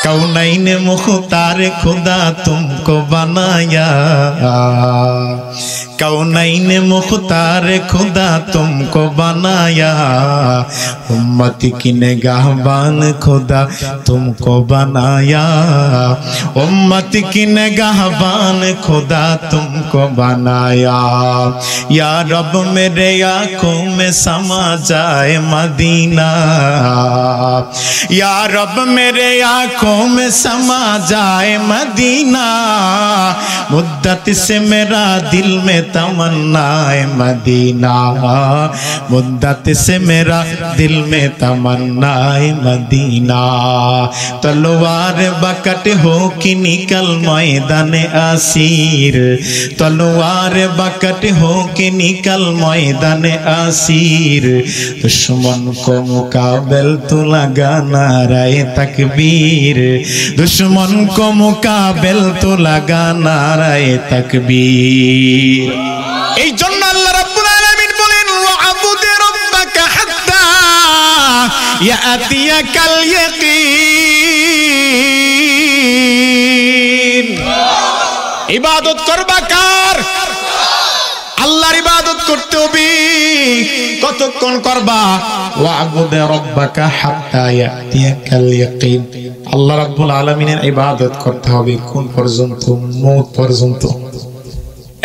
कौनैन मुख्तार खुदा तुमको बनाया, कौनैन मुख्तार खुदा तुमको बनाया, उम्मत की निगाहबान खुदा तुमको बनाया, उम्मत की निगाहबान खुदा तुमको बनाया। या रब मेरे आँखों में समा जाए मदीना, या रब मेरे आँखों में समा जाए मदीना, मुद्दत से मेरा दिल में तमन्ना है मदीना, मुद्दत से मेरा दिल में तमन्ना है मदीना। तलवार बकट हो कि निकल मैदान असीर, तलवार बकट हो कि निकल मैदान असीर, दुश्मन को मुकाबल तू लगा नारे तकबीर, दुश्मन को मुकाबल तो लगा नारे तकबीर। এই জন্য আল্লাহ রাব্বুল আলামিন বলেন ওয়াবুদ রাব্বাকা হাত্তা ইয়াতিয়াকাল ইয়াকিন। ইবাদত করবা কার? আল্লাহর ইবাদত করতে হবে। কতক্ষণ করবা? ওয়াবুদ রাব্বাকা হাত্তা ইয়াতিয়াকাল ইয়াকিন। আল্লাহ রাব্বুল আলামিনের ইবাদত করতে হবে কোন পর্যন্ত? মওত পর্যন্ত।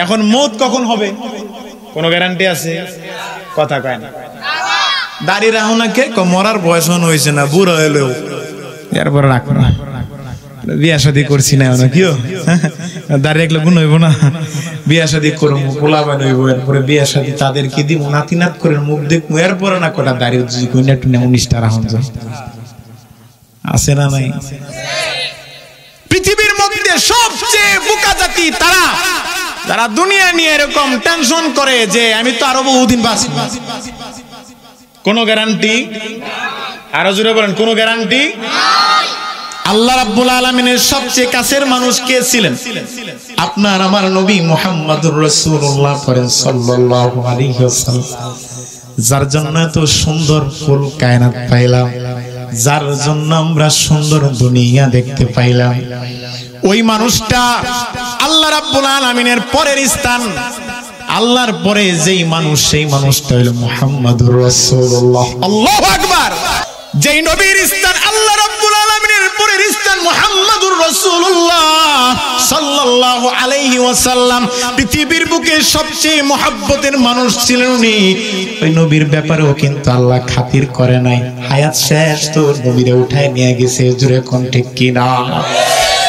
এখন মওত কখন হবে কোনো গ্যারান্টি আছে? কথা কয় না। দাড়ি রাখো না কে? মরার বয়স হয়েছে না, বুড়ো হলেও এরপর রাখো না। বিয়া শাদী করছি না না কিও, দাড়ি রাখলে গুণ হইব না। বিয়া শাদী করবো, পোলাবান হইব, এরপরে বিয়া শাদী তাদেরকে দিব, নাতি নাত করে মুখ দেখবো, এরপরে না কটা দাড়ি কইনা টুনে 19টা রাখুন আছে না নাই? পৃথিবীর মধ্যে সবচেয়ে বোকা জাতি তারা যারা দুনিয়া নিয়ে এরকম টেনশন করে যে আমি তো আরো বহুদিন বাঁচব। কোন গ্যারান্টি? আরো জোরে বলেন, কোন গ্যারান্টি? আল্লাহ রাব্বুল আলামিনের সবচেয়ে কাছের মানুষ কে ছিলেন? আপনার আমার নবী মুহাম্মদুর রাসূলুল্লাহ সাল্লাল্লাহু আলাইহি ওয়াসাল্লাম, যার জন্য এত সুন্দর ফুল কায়নাত পাইলাম, যার জন্য আমরা সুন্দর দুনিয়া দেখতে পাইলাম, ওই মানুষটা আল্লাহ রাব্বুল আলামিনের পরের স্থান। আল্লাহর পরে যেই মানুষ, সেই মানুষটা হলো মুহাম্মদুর রাসূলুল্লাহ। আল্লাহু আকবার। যেই নবীর স্থান আল্লাহ রাব্বুল আলামিনের পরের স্থান মুহাম্মদুর রাসূলুল্লাহ সাল্লাল্লাহু আলাইহি ওয়াসাল্লাম, পৃথিবীর বুকে সবচেয়ে মহব্বতের মানুষ ছিলেন উনি। ওই নবীর ব্যাপারেও কিন্তু আল্লাহ খাতির করে নাই। হায়াত শেষ তো নবীরে উঠায় নিয়ে গেছে। জোরে কোন ঠিক কি না?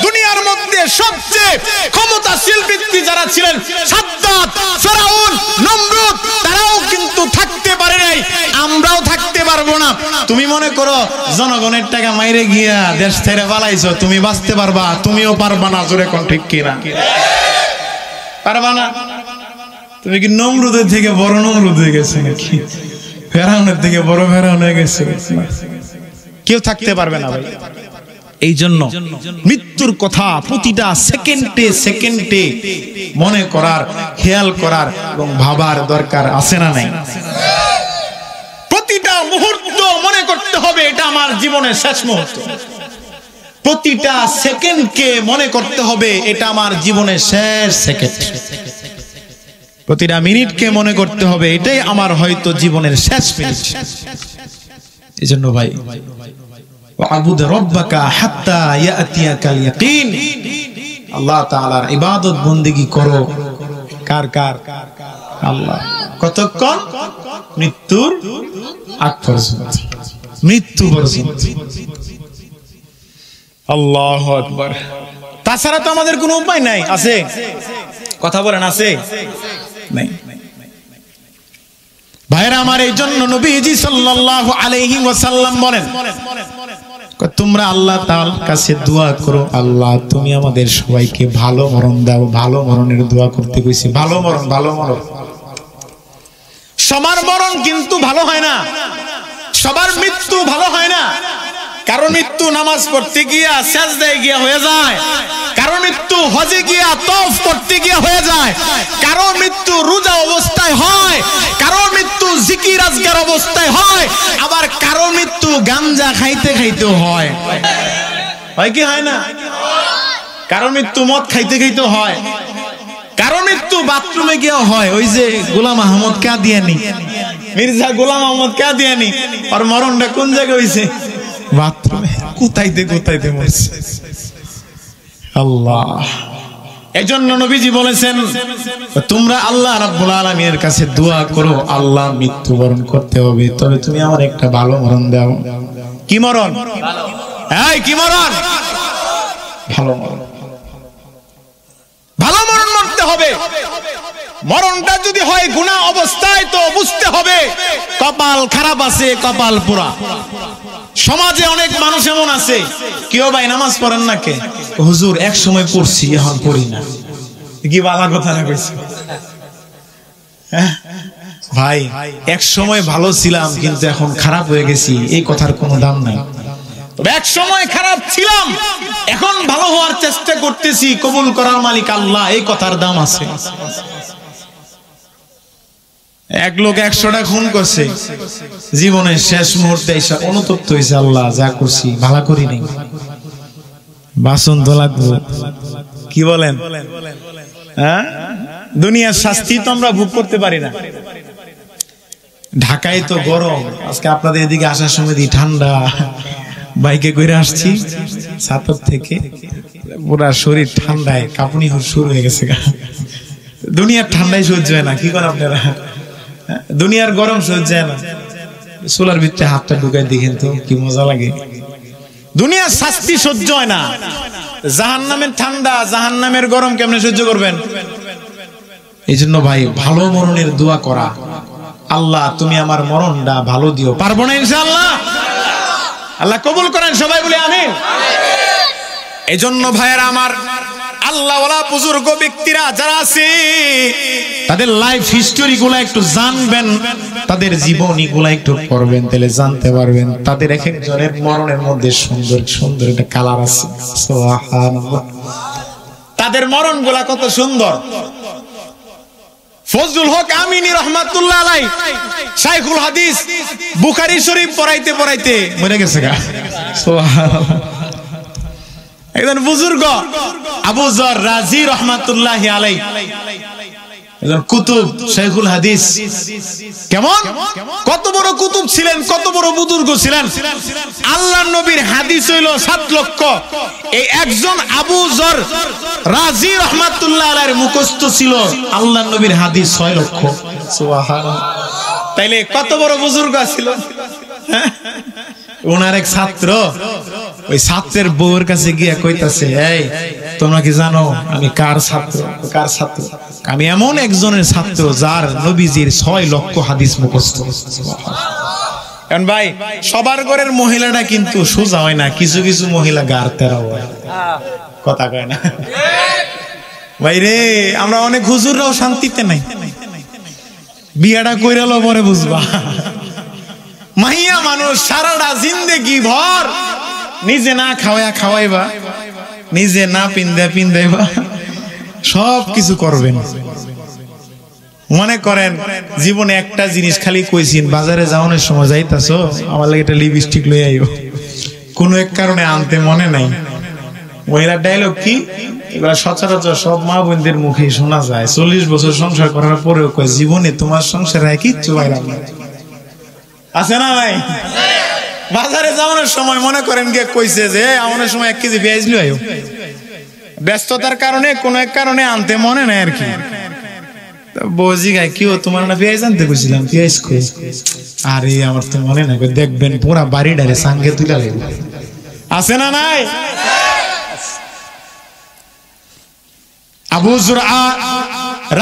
দুনিয়ার মধ্যে সবচেয়ে ক্ষমতাশীল ব্যক্তি যারা ছিলেন, সাদ্দাত, ফেরাউন, নমরুদ, তারাও কিন্তু থাকতে পারে নাই, আমরাও থাকতে পারবো না। তুমি মনে করো জনগণের টাকা মাইরে গিয়া দেশ ছেড়ে পালাইছো, তুমি বাঁচতে পারবা? তুমিও পারবা না। জোরে কোন ঠিক কি না? পারবা না। তুমি কি নমরুদের থেকে বড় নমরুদ হয়ে গেছে নাকি? ফেরাউনের থেকে বড় ফেরাউন হয়ে গেছে? কেউ থাকতে পারবে না ভাই। এই জন্য মৃত্যুর কথা প্রতিটা সেকেন্ডে সেকেন্ডে মনে করার, খেয়াল করার এবং ভাবার দরকার আছে না নাই? প্রতিটা মুহূর্ত মনে করতে হবে এটা আমার জীবনের শেষ মুহূর্ত। প্রতিটা সেকেন্ডকে মনে করতে হবে এটা আমার জীবনের শেষ সেকেন্ড। প্রতিটা মিনিটকে মনে করতে হবে এটাই আমার হয়তো জীবনের শেষ মিনিট। এই জন্য ভাই ওয়াবুদ রাব্বাকা হাত্তা ইয়াতিয়াকাল ইয়াকিন। আল্লাহ তাআলার ইবাদত বন্দেগী করো। কার কার? আল্লাহ। কতক্ষণ? মৃত্যুর আগ পর্যন্ত, মৃত্যু পর্যন্ত। আল্লাহু আকবার। তাছাড়া তো আমাদের কোনো উপায় নাই। আছে? কথা বলেন, আছে? নাই। ভাইরা আমার, এই জন্য নবীজি সাল্লাল্লাহু আলাইহি ওয়াসাল্লাম বলেন, তোমরা আল্লাহ তাআলার কাছে দোয়া করো, আল্লাহ তুমি আমাদের সবাইকে ভালো মরণ দাও। ভালো মরণের দোয়া করতে কইছি। ভালো মরণ, ভালো মরণ। সবার মরণ কিন্তু ভালো হয় না, সবার মৃত্যু ভালো হয় না। কারো মৃত্যু নামাজ পড়তে গিয়া সেজদায় গিয়া হয়ে যায়, কারো মৃত্যু হজে গিয়া তওয়াফ করতে গিয়া হয়ে যায়, কারো মৃত্যু রোজা অবস্থায় হয়, কারো মৃত্যু জিকির আজকার অবস্থায় হয়, আবার কারো মৃত্যু গাঞ্জা খাইতে খাইতেও হয়। হয় কি হয় না? কারো মৃত্যু মদ খাইতে খাইতে হয়, কারো মৃত্যু বাথরুমে গিয়ে হয়। ওই যে গোলাম আহমদ কাদিয়ানী, মির্জা গোলাম আহমদ কাদিয়ানী, আর মরণটা কোন জায়গায় হইছে? বাথরুমে। কোথাইতে মরছে। আল্লাহ। এজন্য নবীজি বলেছেন, তোমরা আল্লাহ রাব্বুল আলামিনের কাছে দোয়া করো, আল্লাহ মৃত্যুবরণ করতে হবে, তবে তুমি আমার একটা ভালো মরণ দাও। কি মরণ? এই কি মরণ? ভালো মরণ। ভালো মরণ মরতে হবে। মরণটা যদি হয় গুনাহ অবস্থায়, তো বুঝতে হবে কপাল খারাপ আছে, কপাল পোড়া। সমাজে অনেক মানুষ এমন আছে, কেউ ভাই নামাজ পড়েন না কে? হুজুর এক সময় পড়ছি, এখন পড়ি না। কি বালা কথা না কইছে? ভাই এক সময় ভালো ছিলাম, কিন্তু এখন খারাপ হয়ে গেছি, এই কথার কোনো দাম নাই। এক সময় খারাপ ছিলাম, এখন ভালো হওয়ার চেষ্টা করতেছি, কবুল করার মালিক আল্লাহ, এই কথার দাম আছে। এক লোক 100টা খুন করছে, জীবনের শেষ মুহূর্তে এসে অনুতপ্ত হয়েছে, আল্লাহ যা করছি ভালো করি নাই, বাসন তো লাগবো। কি বলেন? হ্যাঁ, দুনিয়ার শাস্তি তো আমরা ভোগ করতে পারি না। ঢাকায় তো গরম, আজকে আপনাদের এদিকে আসার সময় ঠান্ডা, বাইকে করে আসছি ছাতক থেকে, পুরা শরীর ঠান্ডায় কাঁপুনি শুরু হয়ে গেছে। দুনিয়ার ঠান্ডায় সহ্য হয় না, কি করেন আপনারা? দুনিয়ার গরম সহ্য হয় না, সোলার ভিতরে হাতটা ঢুকাই দেখেন তো কি মজা লাগে। দুনিয়ার শাস্তি সহ্য হয় না, জাহান্নামের ঠান্ডা, জাহান্নামের গরম কেমনে সহ্য করবেন? এই জন্য ভাই ভালো মরণের দোয়া করা, আল্লাহ তুমি আমার মরণটা ভালো দিও। পারবো না ইনশাআল্লাহ? আল্লাহ কবুল করেন, সবাই বলে আমিন। এই জন্য ভাইয়েরা আমার, আল্লাহওয়ালা বুজুর্গ ব্যক্তিরা যারা আছে, তাদের লাইফ হিস্টোরি গুলা একটু জানবেন, তাদের জীবনী গুলা একটু পড়বেন, তাহলে জানতে পারবেন তাদের এক একজনের মরণের মধ্যে সুন্দর সুন্দর একটা কালার আছে। সুবহানাল্লাহ, তাদের মরণ গুলা কত সুন্দর। ফজলুল হক আমিনী রহমাতুল্লাহ আলাইহি শাইখুল হাদিস, বুখারী শরীফ পড়াইতে পড়াইতে মরে গেছে গা। সুবহানাল্লাহ। একজন বুজুর্গ আবু যর রাজি রহমাতুল্লাহি আলাইহি, একজন কুতুব শাইখুল হাদিস। কেমন কত বড় কুতুব ছিলেন, কত বড় বুজুর্গ ছিলেন। আল্লাহর নবীর হাদিস হইল 7 লক্ষ, এই একজন আবু যর রাজি রহমাতুল্লাহ আলাইহির মুখস্থ ছিল আল্লাহর নবীর হাদিস 6 লক্ষ। সুবহানাল্লাহ। তাইলে কত বড় বুজুর্গ ছিল। ওনার এক ছাত্র, ওই ছাত্রের বউয়ের কাছে গিয়ে কইতাছে, এই তোমরা কি জানো আমি কার ছাত্র? কার ছাত্র? আমি এমন একজনের ছাত্র যার নবীজির 6 লক্ষ হাদিস মুখস্থ। কারণ ভাই সবার ঘরের মহিলাটা কিন্তু সোজা হয় না, কিছু কিছু মহিলা গার তেরা হয়, কথা কয় না ভাই রে। আমরা অনেক হুজুররাও শান্তিতে নাই, বিয়াটা কইরালো পরে বুঝবা। মাইয়া মানুষ সারাটা জিন্দেগি ভর নিজে না খাওয়াইবা, নিজে না পিন্দাইবা, সব কিছু করবেন। মনে করেন জীবনে একটা জিনিস খালি কইছিন, বাজারে যাওয়ানোর সময় যাইতাছো আমার লাগে একটা লিপস্টিক লই আইও, কোন এক কারণে আনতে মনে নাই। মহিলার ডায়লগ কি, এগুলা সচরাচর সব মা বোনদের মুখে শোনা যায়। 40 বছর সংসার করার পরেও কয়, জীবনে তোমার সংসারে কিচ্ছু পাইলাম না। আছে না ভাই? বাজারে যাওয়ানোর সময় মনে করেন গিয়ে কইছে যে আমাদের সময় 1 কেজি পেঁয়াজ লই আইও, ব্যস্ততার কারণে কোন এক কারণে আনতে মনে নাই আর কি। বৌজি গায়, কি তোমার না পেঁয়াজ আনতে কইছিলাম, পেঁয়াজ কই? আরে আমার তো মনে নাই। দেখবেন পুরা বাড়িটারে সাঙ্গে তুলে লাগবে। আছে না নাই? আবু যুরআ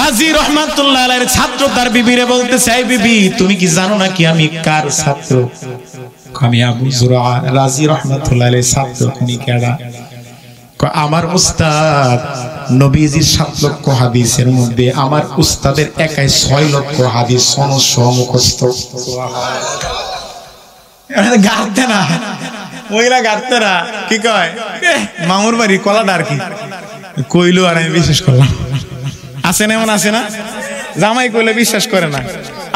রাজি রহমাতুল্লাহ আলাইহির ছাত্র তার বিবিরে বলতেছে, এই বিবি তুমি কি জানো না কি আমি কার ছাত্র? আমি আবু যুরআ রাজি রহমাতুল্লাহ আলাইহির ছাত্র। তুমি কেডা? আমার উস্তাদ নবীজির 7 লক্ষ হাদিসের মধ্যে আমার উস্তাদের একাই 6 লক্ষ হাদিস সনদ মুখস্থ। সুবহানাল্লাহ। গাড়তে না মহিলা, গাড়তে না, কি কয় মামুর বাড়ি কলাটা আর কি কইলো, আর আমি বিশ্বাস করলাম। আছে না এমন? আছে না? জামাই কইলে বিশ্বাস করে না,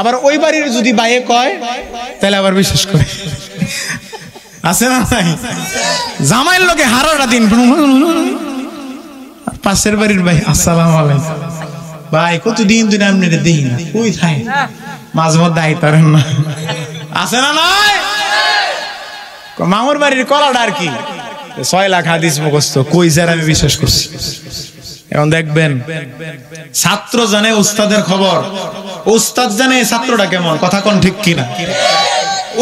আবার ওই বাড়ির যদি বাইয়ে কয় তাহলে আবার বিশ্বাস করে। আছে না নাই? জামাইয়ের লোকে হারাটা দিন পাশের বাড়ির ভাই আসসালামু আলাইকুম ভাই, কতদিন ধরে আপনি দেখি না, কই থাই মাঝে মধ্যে আইতারেন না, আছে না নাই? মামুর বাড়ির কলাটা আর কি 6 লাখ হাদিস মুখস্থ, কই স্যার আমি বিশ্বাস করছি। এখন দেখবেন ছাত্র জানে উস্তাদের খবর, উস্তাদ জানে ছাত্রটা কেমন, কথা কোন ঠিক কিনা?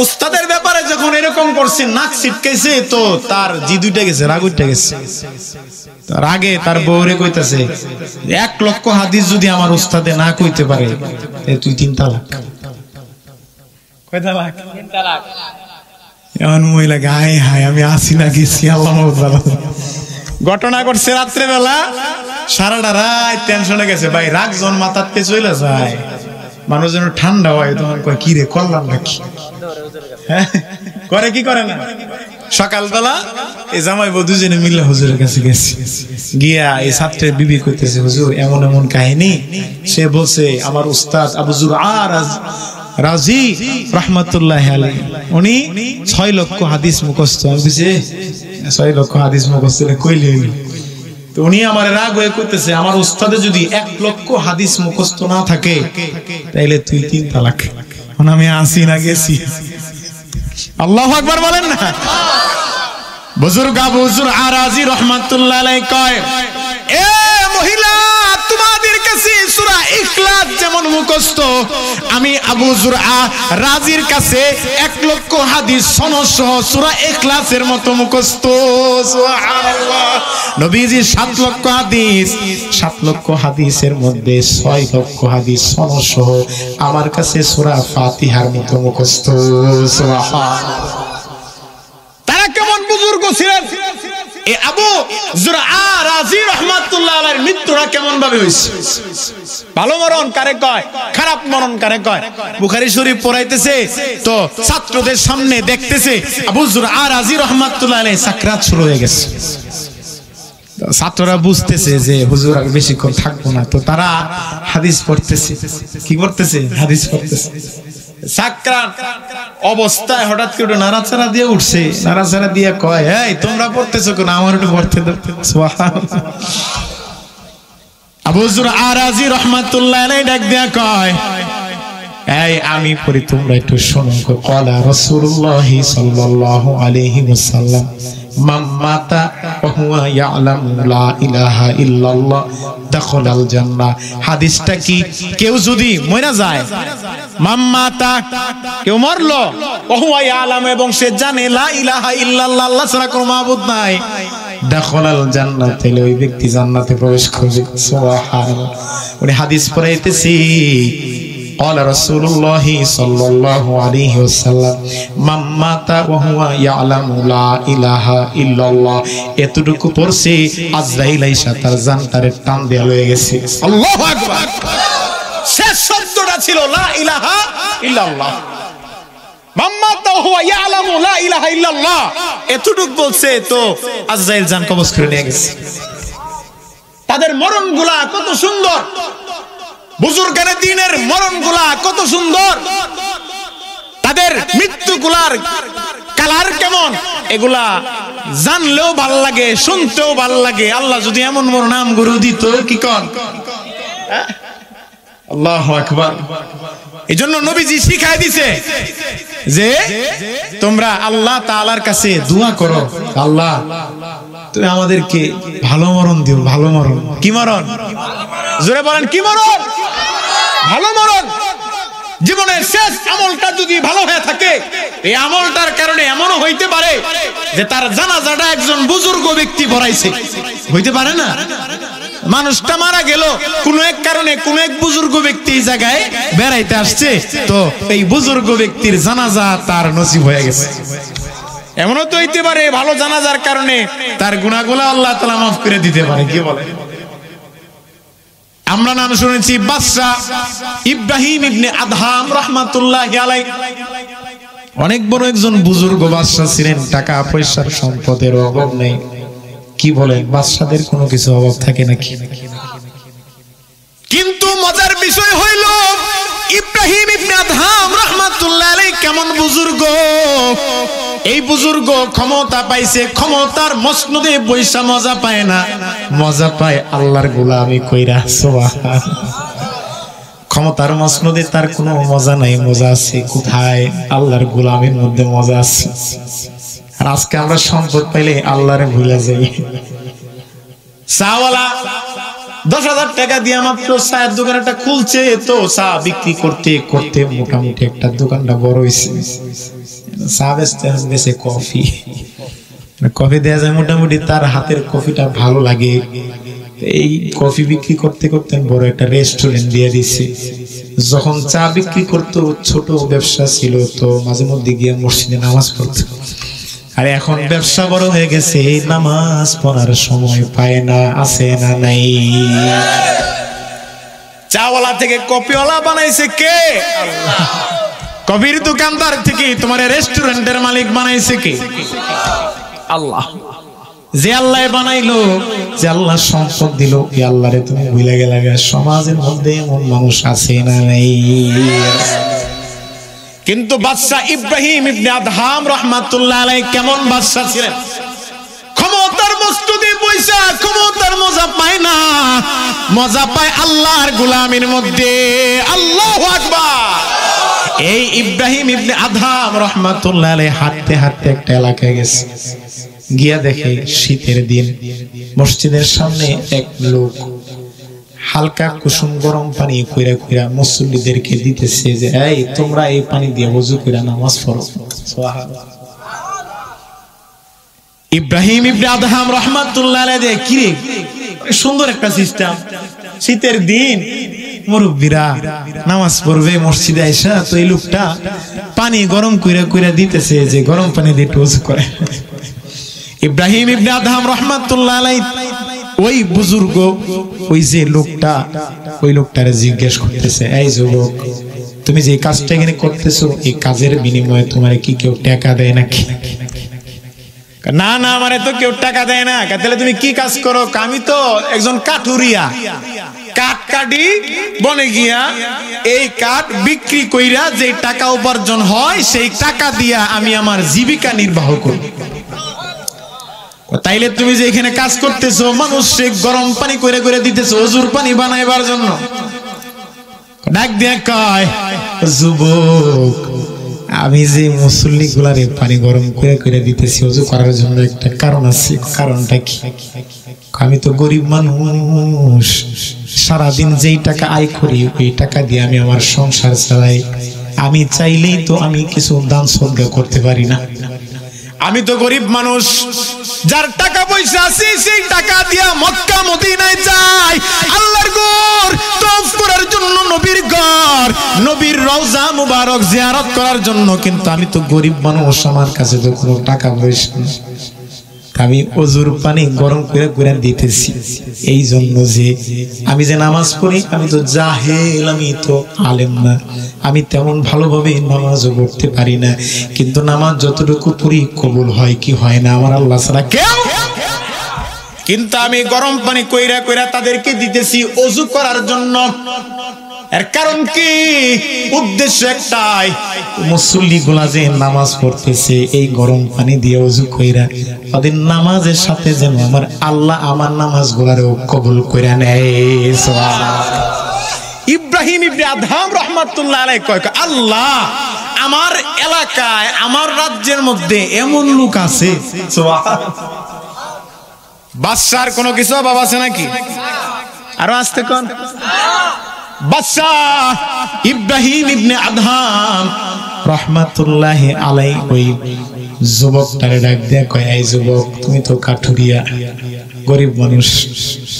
উস্তাদের ব্যাপারে যখন এরকম করছে, নাক ছিটকাইছে, তো তার জি দুইটা গেছে, রাগ উঠে গেছে। তার আগে তার বউরে কইতাছে 1 লক্ষ হাদিস যদি আমার উস্তাদে না কইতে পারে তুই 3 তালাক। কয় তালাক? 3 তালাক। এখন মহিলা গায়ে হায় আমি আসি না গেছি, আল্লাহ ঘটনা করছে রাত্রে বেলা, সারাটা রাত টেনশনে গেছে ভাই, রাগ জন মাথাতে চলে যায়, মানুষ যেন ঠান্ডা হয়, তখন কয় কি রে করলাম নাকি, করে কি করে না। সকালবেলা এই জামাই বউ দুজনে মিলে হুজুরের কাছে গেছে, গিয়া এই ছাত্রের বিবি কইতেছে হুজুর এমন এমন কাহিনী, সে বলছে আমার উস্তাদ আবু যুরআ রাজি রাহমাতুল্লাহি আলাইহি উনি 6 লক্ষ হাদিস মুখস্থ। আমি বুঝি 6 লক্ষ হাদিস মুখস্থ কইলে হইল, তো উনি আমার রাগ হয়ে কইতেছে আমার উস্তাদে যদি 1 লক্ষ হাদিস মুখস্থ না থাকে তাইলে তুই 3 তালাক। এখন আমি আসি না গেছি, আল্লাহু আকবার বলেন না। বুজুর্গ আবু যুরআ রাজি রাহমাতুল্লাহি আলাইহি কয়, এ মহিলা তোমাদের কাছে সূরা ইখলাস যেমন মুখস্থ, আমি আবু যুরআ রাজির কাছে 1 লক্ষ হাদিস সনদ সহ সূরা ইখলাসের মতো মুখস্থ। সুবহানাল্লাহ। নবীজি 7 লক্ষ হাদিস, 7 লক্ষ হাদিসের মধ্যে 6 লক্ষ হাদিস সনদ সহ আমার কাছে সূরা ফাতিহার মতো মুখস্থ। সুবহানাল্লাহ। তারা কেমন বুজুর্গ ছিলেন? এই আবু যুরআ রাজি রাহমাতুল্লাহ আলাইহির মৃত্যুটা কেমন ভাবে হইছে? ভালো মরণ কারে কয়, খারাপ মরণ কারে কয়? বুখারী শরীফ পড়াইতেছে তো ছাত্রদের সামনে দেখতেছে আবু যুরআ রাজি রাহমাতুল্লাহ আলাইহি সাকরাত শুরু হয়ে গেছে। ছাত্ররা বুঝতেছে যে হুজুর আর বেশিক্ষণ থাকবো না, তো তারা হাদিস পড়তেছে। কি করতেছে? হাদিস পড়তেছে। সাকরাত অবস্থায় হঠাৎ করে নাড়াচাড়া দিয়ে উঠছে, নাড়াচাড়া দিয়ে কয়, এই তোমরা পড়তেছো কেন, আমার একটু পড়তে দাও। সুবহানাল্লাহ। আবু যুরআ রাজি রাহমাতুল্লাহ আলাইহি ডাক দিয়া কয়, এই আমি পড়ি তোমরা একটু শোনো। ক্বালা রাসূলুল্লাহ সাল্লাল্লাহু আলাইহি ওয়াসাল্লাম মান মাতা ওয়া হুয়া ইয়ালামু লা ইলাহা ইল্লাল্লাহ দাখালাল জান্নাহ। হাদিসটা কি? কেউ যদি মরে যায়, মান মাতা কেউ মরলো, ওয়া হুয়া ইয়ালামু এবং সে জানে লা ইলাহা ইল্লাল্লাহ আল্লাহ ছাড়া কোনো মাবুদ নাই, দাখালাল জান্নাহ, তাহলে ওই ব্যক্তি জান্নাতে প্রবেশ করবে। সুবহানাল্লাহ। ওই হাদিস পড়াইতেছি قال رسول الله صلى الله عليه وسلم من مات وهو يعلم لا اله الا الله। এতটুকু পড়ছে আজরাইল আইসা তার জানটারে টান দেয়া হয়ে গেছে। আল্লাহু আকবার। শেষ শব্দটা ছিল লা ইলাহা ইল্লাল্লাহ। মান মাতা ওয়া ইয়ালামু লা ইলাহা ইল্লাল্লাহ, এতটুকু বলছে তো আজরাইল জান কবজ করে নিয়ে গেছে। তাদের মরণগুলা কত সুন্দর, বুজুর্গানে দ্বীনের মরণগুলা কত সুন্দর, তাদের মৃত্যুগুলার কালার কেমন, এগুলা জানলেও ভাল লাগে, শুনতেও ভাল লাগে। আল্লাহ যদি এমন মোর নাম গুরু দিত কি কন। আল্লাহু আকবার। এজন্য নবীজি শিখাই দিছে যে তোমরা আল্লাহ তাআলার কাছে দোয়া করো, আল্লাহ তুমি আমাদেরকে ভালো মরণ দিও। ভালো মরণ কি মরণ? জোরে বলেন কি মরণ? ভালো মরণ। জীবনের শেষ আমলটা যদি ভালো হয়ে থাকে, এই আমলটার কারণে এমনও হইতে পারে যে তার জানাজাটা একজন বুজুর্গ ব্যক্তি পড়াইছে, হইতে পারে না? মানুষটা মারা গেল কোন এক কারণে, কোন এক বুজুর্গ ব্যক্তি এই জায়গায় বেড়াইতে আসছে, তো এই বুজুর্গ ব্যক্তির জানাজা তার নসিব হয়ে গেছে। এমনও তো হইতে পারে ভালো জানাজার কারণে তার গুনাহগুলো আল্লাহ তাআলা মাফ করে দিতে পারে। কি বলে? আমরা নাম শুনেছি বাদশা ইব্রাহিম ইবনে আদহাম রাহমাতুল্লাহি আলাইহি, অনেক বড় একজন বুজুর্গ বাদশা ছিলেন, টাকা পয়সার সম্পদের অভাব নেই। কি বলেন, বাদশাদের কোনো কিছু অভাব থাকে নাকি? কিন্তু মজার বিষয় হইল ইব্রাহিম ইবনে আদহাম রাহমাতুল্লাহ আলাইহি কেমন বুজুর্গ, এই বুজুর্গ ক্ষমতা পাইছে, ক্ষমতার মসনদে বৈশা মজা পায় না, মজা পায় আল্লাহর গোলামি কইরা। সুবহানাল্লাহ। ক্ষমতার মসনদে তার কোনো মজা নাই, মজা আছে কোথায়? আল্লাহর গোলামির মধ্যে মজা আছে। আর আজকে আমরা সম্পদ পাইলে আল্লাহরে ভুলে যাই। চাওয়ালা 10,000 টাকা দিয়ে মাত্র চায়ের দোকান একটা খুলছে, তো চা বিক্রি করতে করতে মোটামুটি একটা দোকানটা বড় হয়েছে। চা বেচতে কফি দেয়া যায়, মোটামুটি তার হাতের কফিটা ভালো লাগে। এই কফি বিক্রি করতে করতে বড় একটা রেস্টুরেন্ট দিয়ে দিচ্ছে। যখন চা বিক্রি করতো ছোট ব্যবসা ছিল, তো মাঝে মধ্যে গিয়ে মসজিদে নামাজ পড়তো। আর এখন ব্যবসা বড় হয়ে গেছে, নামাজ পড়ার সময় পায় না, আছে না নাই? চাওয়ালা থেকে কফিওয়ালা বানাইছে কে? আল্লাহ। কফির দোকানদার থেকে তোমার রেস্টুরেন্টের মালিক বানাইছে কে? আল্লাহ। যে আল্লাহ বানাইলো, যে আল্লাহ সম্পদ দিল, এই আল্লাহরে তুমি ভুলে গেলে। সমাজের মধ্যে এমন মানুষ আছে না নাই? কিন্তু বাদশা ইব্রাহিম ইবনে আদহাম রাহমাতুল্লাহ আলাইহি কেমন বাদশা ছিলেন? ক্ষমতার মসনদে বৈশা ক্ষমতার মজা পায় না, মজা পায় আল্লাহর গোলামির মধ্যে। আল্লাহু আকবার। এই ইব্রাহিম ইবনে আদহাম রাহমাতুল্লাহ আলাইহি হাঁটতে হাঁটতে একটা এলাকায় গেছে, গিয়া দেখে শীতের দিন মসজিদের সামনে এক লোক হালকা কুসুম গরম পানি কইরা কইরা মুসল্লিদেরকে দিতেছে, যে এই তোমরা এই পানি দিয়ে ওযু কইরা নামাজ পড়ো। সুবহানাল্লাহ। ইব্রাহিম ইবনে আদহাম রাহমাতুল্লাহ আলাইহি কি রে সুন্দর একটা সিস্টেম, শীতের দিন মুরব্বিরা নামাজ পড়বে মসজিদে আইসা, তো এই লোকটা পানি গরম কইরা কইরা দিতেছে যে গরম পানি দিয়ে ওযু করে। ইব্রাহিম ইবনে আদহাম রাহমাতুল্লাহ আলাইহি ওই বুজুর্গ, ওই যে লোকটা, ওই লোকটারে জিজ্ঞেস করতেছে, এই যুবক তুমি যে কাজটা এখানে করতেছো, এই কাজের বিনিময়ে তোমার কি কেউ টাকা দেয় নাকি? না না, আমারে তো কেউ টাকা দেয় না। তাহলে তুমি কি কাজ করো? আমি তো একজন কাঠুরিয়া, কাঠ কাটি বনে গিয়া এই কাঠ বিক্রি কইরা যে টাকা উপার্জন হয়, সেই টাকা দিয়া আমি আমার জীবিকা নির্বাহ করি। তাইলে তুমি যে এখানে কাজ করতেছো, মানুষকে গরম পানি করে করে দিতেছো ওজুর পানি বানাইবার জন্য। ডাক দিয়া কয়, যুবক আমি যে মুসল্লি গুলারে পানি গরম করে করে দিতেছি ওযু করার জন্য একটা কারণ আছে। কারণটা কি? আমি তো গরিব মানুষ, সারাদিন যেই টাকা আয় করি ওই টাকা দিয়ে আমি আমার সংসার চালাই। আমি চাইলেই তো আমি কিছু দান সদকা করতে পারি না। আমি তো গরিব মানুষ, যার টাকা পয়সা আছে সেই টাকা দিয়া মক্কা মদিনায় যায়, আল্লাহর ঘর তওয়াফ করার জন্য, নবীর ঘর, নবীর রওজা মুবারক জিয়ারত করার জন্য। কিন্তু আমি তো গরিব মানুষ, আমার কাছে তো কোনো টাকা পয়সা নেই। আমি ওজুর পানি গরম করে করে দিতেছি এই জন্য যে আমি যে নামাজ পড়ি, আমি তো জাহেল, আমি তো আলেম না, আমি তেমন ভালোভাবে নামাজও পড়তে পারি না। কিন্তু নামাজ যতটুকু পড়ি কবুল হয় কি হয় না আমার আল্লাহ ছাড়া কেউ। কিন্তু আমি গরম পানি কইরা কইরা তাদেরকে দিতেছি ওযু করার জন্য। এর কারণ কি? উদ্দেশ্য একটাই, মুসল্লি গুলা যে নামাজ পড়তেছে এই গরম পানি দিয়ে ওযু কইরা ওদের নামাজের সাথে যেন আমার আল্লাহ আমার নামাজ গুলারও কবুল কইরা নেয়। সুবহানাল্লাহ। ইব্রাহিম ইবনে আদহাম রাহমাতুল্লাহ আলাইহি কয়, আল্লাহ আমার এলাকায়, আমার রাজ্যের মধ্যে এমন লোক আছে। সুবহানাল্লাহ। বাদশার কোনো কিছু অভাব আছে নাকি? আরো আসতে কোন বাদশাহ ইব্রাহিম ইবনে আদহাম রাহমাতুল্লাহি আলাইহি ওই যুবকটারে ডাক দেয়া কয়, এই যুবক তুমি তো কাঠুরিয়া, গরিব মানুষ,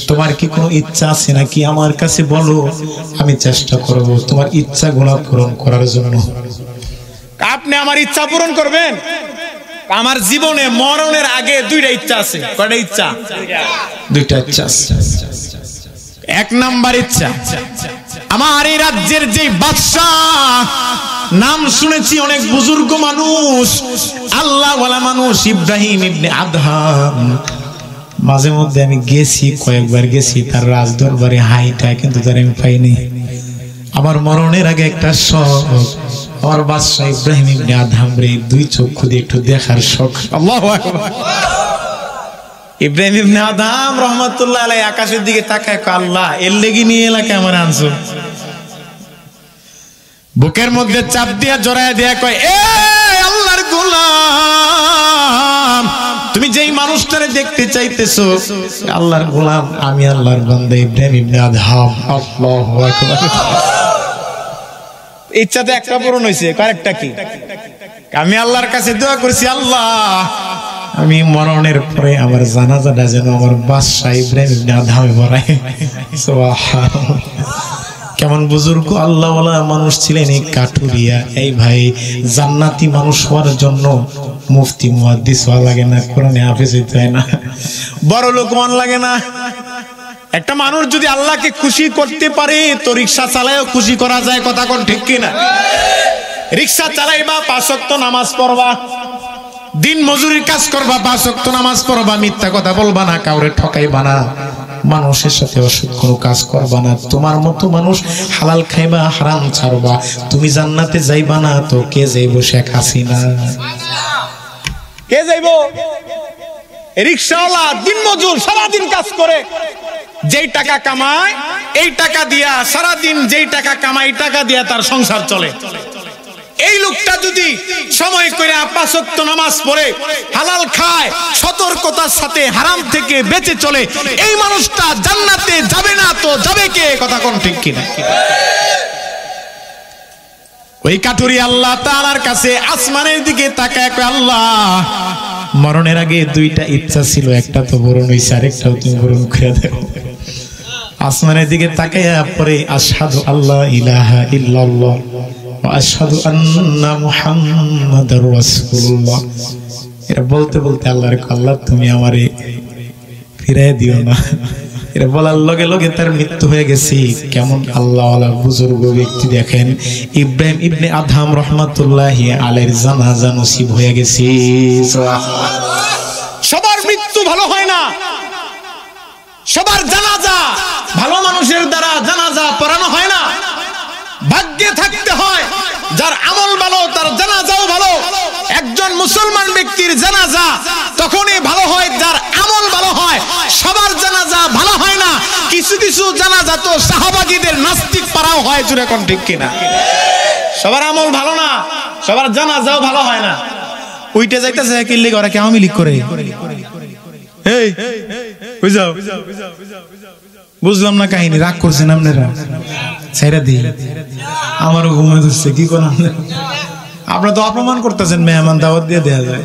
তোমার কি কোনো ইচ্ছা আছে নাকি? আমার কাছে বলো, আমি চেষ্টা করব তোমার ইচ্ছাগুলো পূরণ করার জন্য। আপনি আমার ইচ্ছা পূরণ করবেন? আমার জীবনে মরণের আগে দুইটা ইচ্ছা আছে। কয়টা ইচ্ছা? দুইটা ইচ্ছা আছে। এক নাম্বার ইচ্ছা, আমার এই রাজ্যের যে বাদশাহ, নাম শুনেছি অনেক বুজুর্গ মানুষ, আল্লাহওয়ালা মানুষ, ইব্রাহিম ইবনে আদহাম। মাঝে মধ্যে আমি গেছি, কয়েকবার গেছি তার রাজ দরবারে হাইটা, কিন্তু তার আমি পাইনি। আমার মরণের আগে একটা শখ, আমার বাদশা ইব্রাহিম ইবনে আদহাম রে দুই চক্ষু দিয়ে একটু দেখার শখ। আল্লাহু আকবার। ইব্রাহিম ইবনে আদহাম রহমাতুল্লাহ আলাইহি আকাশের দিকে তাকায়, আল্লাহ এর লেগে নিয়ে এলাকে আমার আনছো। বুকের মধ্যে চাপ দিয়া জড়ায় দিয়া কয়, এ আল্লাহর গোলাম, তুমি যেই মানুষটারে দেখতে চাইতেছো আল্লাহর গোলাম আমি, আল্লাহর বান্দা ইব্রাহিম ইবনে আদহাম। আল্লাহু আকবার। ইচ্ছাতে একটা পূরণ হইছে, আরেকটা কি? আমি আল্লাহর কাছে দোয়া করছি, আল্লাহ আমি মরণের পরে আমার জানাজাটা যেন আমার বাদশা ইব্রাহিম ইবনে আদহামে পড়ায়। সুবহানাল্লাহ। কেমন বুজুর্গ আল্লাহওয়ালা মানুষ ছিলেন এই কাঠুরিয়া। এই ভাই, জান্নাতি মানুষ হওয়ার জন্য মুফতি মুহাদ্দিস হওয়া লাগে না, কোরআনে হাফেজ হইতে হয় না, বড় লোক হওয়া লাগে না। একটা মানুষ যদি আল্লাহকে খুশি করতে পারে তো রিকশা চালায়ও খুশি করা যায়। কথা কোন ঠিক কিনা? রিকশা চালাইবা, 5 ওয়াক্ত নামাজ পড়বা, দিন মজুরির কাজ করবা, 5 ওয়াক্ত নামাজ পড়বা, মিথ্যা কথা বলবা না, কাউরে ঠকাইবা না, মানুষের সাথে অসৎ কোনো কাজ করবা না, তোমার মতো মানুষ হালাল খাইবা, হারাম ছাড়বা। তুমি জান্নাতে যাইবা না তো কে যাইবো? শেখ হাসিনা। কে যাইবো? রিকশাওয়ালা দিন মজুর সারাদিন কাজ করে, যেই টাকা কামায় এই টাকা দিয়া সারাদিন, যেই টাকা কামায় এই টাকা দিয়া তার সংসার চলে। এই লোকটা যদি সময় করে 5 ওয়াক্ত নামাজ পড়ে, হালাল খায়, সতর্কতার সাথে হারাম থেকে বেঁচে চলে, এই মানুষটা জান্নাতে যাবে না তো যাবে কে? কথা কোন ঠিক কিনা? ওই কাঠুরি আল্লাহ তাআলার কাছে আসমানের দিকে তাকায় কয়, আল্লাহ মরণের আগে দুইটা ইচ্ছা ছিল, একটা তো পূরণ হইছে, আরেকটাও তুমি পূরণ করে দাও। আসমানের দিকে তাকায়া পরে আশহাদু আল্লা ইলাহা ইল্লাল্লাহ ওয়া আশহাদু আন্না মুহাম্মাদুর রাসূলুল্লাহ, এটা বলতে বলতে আল্লাহ তুমি আমারে ফিরাই দিও না। এটা বলার লগে লগে তার মৃত্যু হয়ে গেছে। কেমন আল্লাহওয়ালা বুজুর্গ ব্যক্তি দেখেন, ইব্রাহিম ইবনে আদহাম রহমাতুল্লাহি আলাইহির জানাজা নসিব হয়ে গেছে। সবার মৃত্যু ভালো হয় না, সবার জানাজা ভালো মানুষের দ্বারা জানাজা পড়ানো হয় না। ভাগ্যে থাকতে হয়, যার আমল ভালো তার জানাজাও ভালো। একজন মুসলমান ব্যক্তির জানাজা তখনই ভালো হয় যার আমল ভালো হয়। সবার জানাজা ভালো হয় না, কিছু কিছু জানাজা তো সাহাবাগীদের নাস্তিক পাড়াও হয়। জুড়ে কোন ঠিক কিনা? সবার আমল ভালো না, সবার জানাজাও ভালো হয় না। উইটে যাইতেছে কি লিগ, ওরা কি আওয়ামী লীগ করে? এই বুঝাও, বুঝলাম না কাহিনী, রাগ করছেন আপনারা? ছেড়ে দিই, আমারও ঘুমে ধরছে, কি করেন আপনারা? তো অপমান করতেছেন, মেহমান দাওয়াত দিয়ে দেয়া যায়।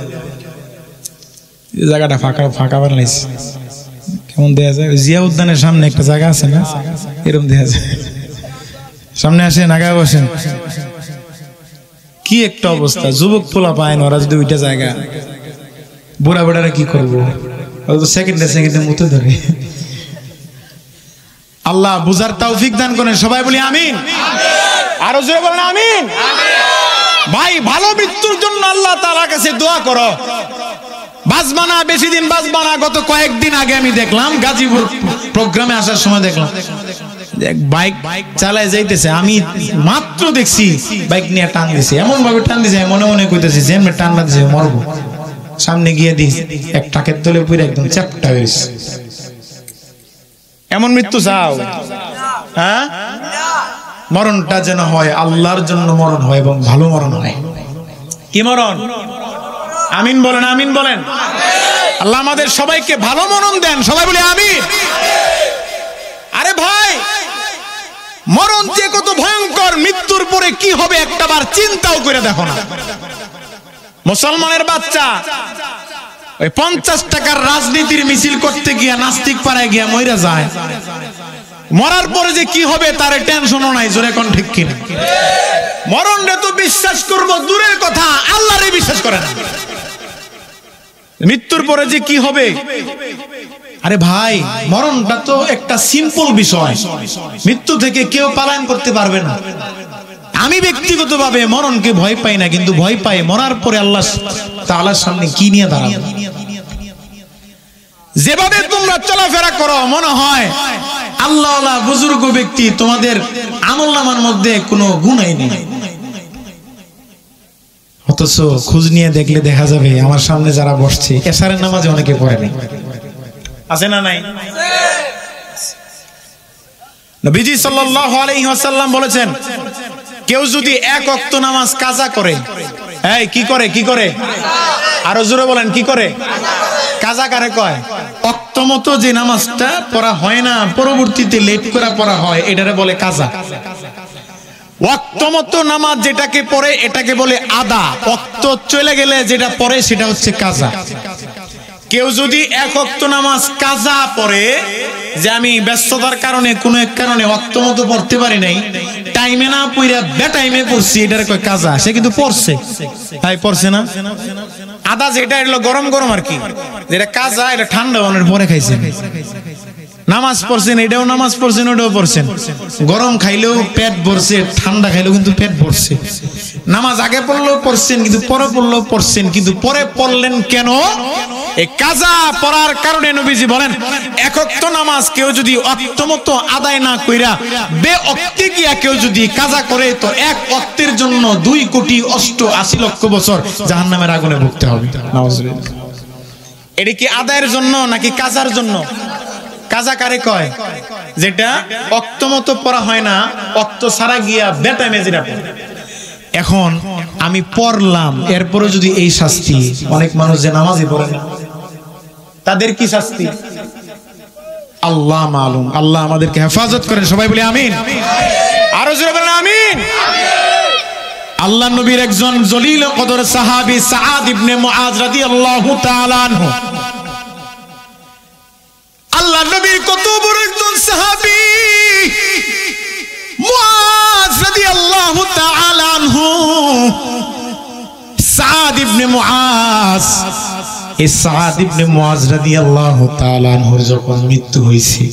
এই জায়গাটা ফাঁকা ফাঁকা বানাইছে, কেমন দেয়া যায়? জিয়া উদ্যানের সামনে একটা জায়গা আছে না, এরকম দেয়া যায়। সামনে আসেন, আগায় বসেন। কি একটা অবস্থা, যুবক পোলা পায় না, ওরা যদি ওইটা জায়গা, বুড়া বুড়ারা কি করবো? সেকেন্ডে সেকেন্ডে মুতে ধরে। আল্লাহ বুঝার তৌফিক দান করেন, সবাই বলি আমিন। আরো জোরে বলেন আমিন। ভাই, ভালো মৃত্যুর জন্য আল্লাহ তাআলার কাছে দোয়া করো। বাঁচবা না, বেশি দিন বাঁচবা না। গত কয়েকদিন আগে আমি দেখলাম, গাজীপুর প্রোগ্রামে আসার সময় দেখলাম বাইক চালায় যাইতেছে, আমি মাত্র দেখছি বাইক নিয়ে টান দিছে, এমন ভাবে টান দিছে মনে মনে কইতেছি যে এমনি টান না দিছে মরবো। সামনে গিয়ে দিস এক টাকের তলে পুরো একদম চ্যাপটা হয়েছে। এমন মৃত্যু চাও? হ্যাঁ, মরণটা যেন হয় আল্লাহর জন্য মরণ হয় এবং ভালো মরণ হয়। কি মরণ? আমিন বলেন, আমিন বলেন। আল্লাহ আমাদের সবাইকে ভালো মরণ দেন, সবাই বলে আমিন। আরে ভাই, মরণ যে কত ভয়ঙ্কর, মৃত্যুর পরে কি হবে একটাবার চিন্তাও করে দেখো না। মুসলমানের বাচ্চা ওই 50 টাকার রাজনীতির মিছিল করতে গিয়া নাস্তিক পাড়ায় গিয়া মইরা যায়, মরার পরে যে কি হবে তার টেনশনও নাই। জোরে কোন ঠিক কিনা? মরণ রে তো বিশ্বাস করব দূরের কথা, আল্লাহরে বিশ্বাস করে না। মৃত্যুর পরে যে কি হবে, আরে ভাই মরণটা তো একটা সিম্পল বিষয়, মৃত্যু থেকে কেউ পালায়ন করতে পারবে না। আমি ব্যক্তিগতভাবে মরণকে ভয় পাই না, কিন্তু ভয় পাই মরার পরে আল্লাহ তাআলার সামনে কি নিয়ে দাঁড়াবো। যেভাবে তোমরা চলাফেরা করো মনে হয় আল্লাহওয়ালা বুজুর্গ ব্যক্তি, তোমাদের আমলনামার মধ্যে কোনো গুনাহ নেই, অথচ খোঁজ নিয়ে দেখলে দেখা যাবে আমার সামনে যারা বসছে এশারের নামাজে অনেকে পড়ে না। আছে না নাই? নবীজি সাল্লাল্লাহু আলাইহি ওয়াসাল্লাম বলেছেন, কেউ যদি এক ওয়াক্ত নামাজ কাজা করে, এই কি করে আরো জোরে বলেন, কি করে? কাজা কারে কয়? ওয়াক্ত মতো যে নামাজটা পড়া হয় না, পরবর্তীতে লেট করে পড়া হয়, এটারে বলে কাজা। ওয়াক্ত মতো নামাজ যেটাকে পড়ে এটাকে বলে আদা, ওয়াক্ত চলে গেলে যেটা পড়ে সেটা হচ্ছে কাজা। কেউ যদি এক ওয়াক্ত নামাজ কাজা পড়ে, যে আমি ব্যস্ততার কারণে কোনো এক কারণে ওয়াক্ত মতো পড়তে পারি নাই, টাইমে না পড়া বেটাইমে পড়ছি, এটার কয় কাজা। সে কিন্তু পড়ছে, তাই পড়ছে না। আদা যেটা এলো গরম গরম আর কি, যেটা কাজা এটা ঠান্ডা অনেক পরে খাইছেন। নামাজ পড়ছেন, এটাও নামাজ পড়ছেন, ওটাও পড়ছেন। গরম খাইলেও পেট ভরছে, ঠান্ডা খাইলেও কিন্তু পেট ভরছে। নামাজ আগে পড়লেও পড়ছেন, কিন্তু পরে পড়লেও পড়ছেন, কিন্তু পরে পড়লেন কেন? এই কাজা পড়ার কারণে নবীজি বলেন, এক ওয়াক্ত নামাজ কেউ যদি ওয়াক্ত মতো আদায় না কইরা বেওয়াক্তে গিয়া কেউ যদি কাজা করে, তো এক ওয়াক্তের জন্য 2,88,00,000 বছর জাহান্নামের আগুনে ভুগতে হবে। এটা কি আদায়ের জন্য নাকি কাজার জন্য? কাজা কারে কয়? যেটা ওয়াক্ত মতো পড়া হয় না, ওয়াক্ত ছাড়া গিয়া বেটাইমে যেটা পড়ে। এখন আমি পড়লাম, এরপরে যদি এই শাস্তি, অনেক মানুষ যে নামাজই পড়ে না, তাদের কি শাস্তি? আল্লাহ মালুম। আল্লাহ আমাদেরকে হেফাজত করেন, সবাই বলি আমিন। আরো জোরে বলেন আমিন। আল্লাহ নবীর একজন জলিল কদর সাহাবী সাআদ ইবনে মুআজ রাদিয়াল্লাহু তাআলা আনহু, আল্লাহ নবীর কত বড় একজন সাহাবী মুআজ রাদিয়াল্লাহু তাআলা আনহু, সাআদ ইবনে মুআজ। এই সাআদ ইবনে মুআজ রাদিয়াল্লাহু তাআলা আনহুর যখন মৃত্যু হইছে,